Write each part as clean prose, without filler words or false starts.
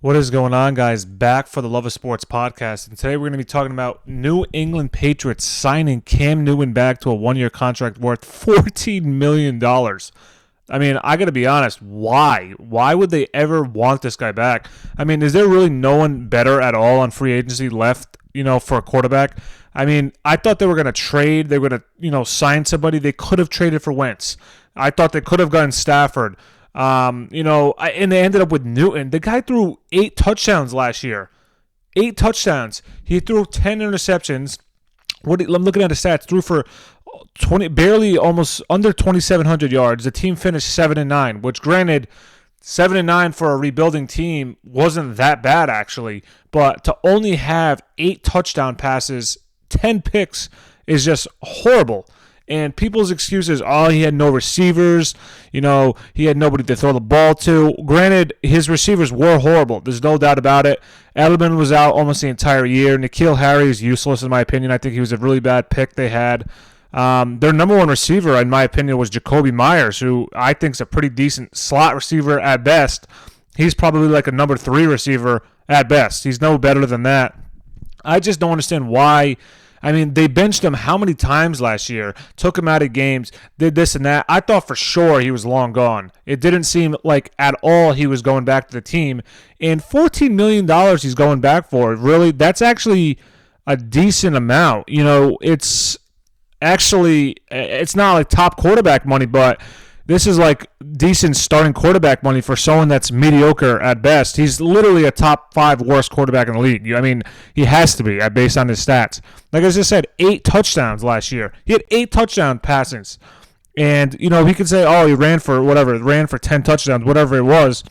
What is going on, guys? Back for the Love of Sports podcast. And today we're going to be talking about New England Patriots signing Cam Newton back to a one-year contract worth $14 million. I mean, I got to be honest. Why? Why would they ever want this guy back? I mean, is there really no one better at all on free agency left, for a quarterback? I mean, I thought they were going to trade. They were going to, sign somebody. They could have traded for Wentz. I thought they could have gotten Stafford. And they ended up with Newton. The guy threw 8 touchdowns last year. 8 touchdowns. He threw 10 interceptions. I'm looking at the stats. Threw for almost under 2,700 yards. The team finished 7-9, which, granted, 7-9 for a rebuilding team wasn't that bad actually. But to only have 8 touchdown passes, 10 picks is just horrible. And people's excuses, he had no receivers, he had nobody to throw the ball to. Granted, his receivers were horrible. There's no doubt about it. Edelman was out almost the entire year. N'Keal Harry is useless in my opinion. I think he was a really bad pick they had. Their number one receiver, in my opinion, was Jacoby Myers, who I think is a pretty decent slot receiver at best. He's probably like a number 3 receiver at best. He's no better than that. I just don't understand why. I mean, they benched him how many times last year, took him out of games, did this and that. I thought for sure he was long gone. It didn't seem like at all he was going back to the team. And $14 million he's going back for, really, that's actually a decent amount. It's not like top quarterback money, but this is like decent starting quarterback money for someone that's mediocre at best. He's literally a top 5 worst quarterback in the league. I mean, he has to be based on his stats. Like I just said, 8 touchdowns last year. He had 8 touchdown passings. And, he could say, he ran for 10 touchdowns, whatever it was.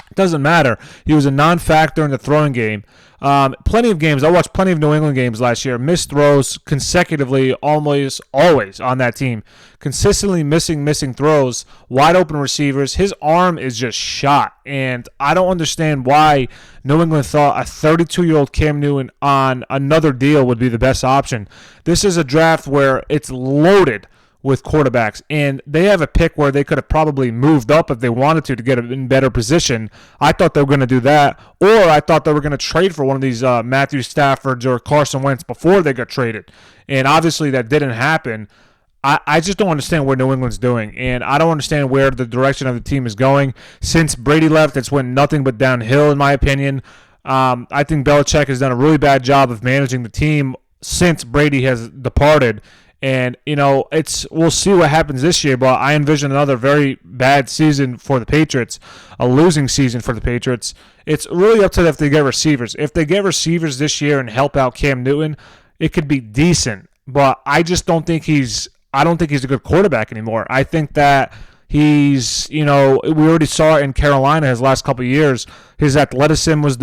It doesn't matter. He was a non-factor in the throwing game. Plenty of games. I watched plenty of New England games last year. Missed throws consecutively, almost always on that team. Consistently missing throws, wide open receivers. His arm is just shot. And I don't understand why New England thought a 32-year-old Cam Newton on another deal would be the best option. This is a draft where it's loaded with quarterbacks, and they have a pick where they could have probably moved up if they wanted to get in better position. I thought they were going to do that, or I thought they were going to trade for one of these Matthew Staffords or Carson Wentz before they got traded, and obviously that didn't happen. I just don't understand what New England's doing, and I don't understand where the direction of the team is going. Since Brady left, it's went nothing but downhill, in my opinion. I think Belichick has done a really bad job of managing the team since Brady has departed. And, we'll see what happens this year, but I envision another very bad season for the Patriots, a losing season for the Patriots. It's really up to them if they get receivers. If they get receivers this year and help out Cam Newton, it could be decent. But I just don't think he's a good quarterback anymore. I think that he's, we already saw it in Carolina his last couple of years. His athleticism was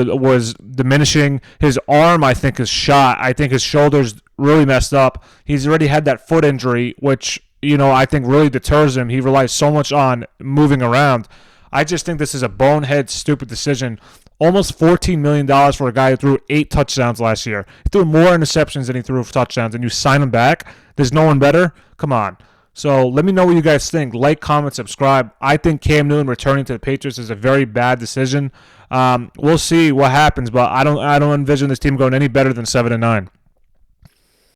diminishing. His arm, I think, is shot. I think his shoulder's really messed up. He's already had that foot injury, which, I think really deters him. He relies so much on moving around. I just think this is a bonehead, stupid decision. Almost $14 million for a guy who threw 8 touchdowns last year. He threw more interceptions than he threw touchdowns, and you sign him back? There's no one better? Come on. So let me know what you guys think. Like, comment, subscribe. I think Cam Newton returning to the Patriots is a very bad decision. We'll see what happens, but I don't envision this team going any better than 7-9.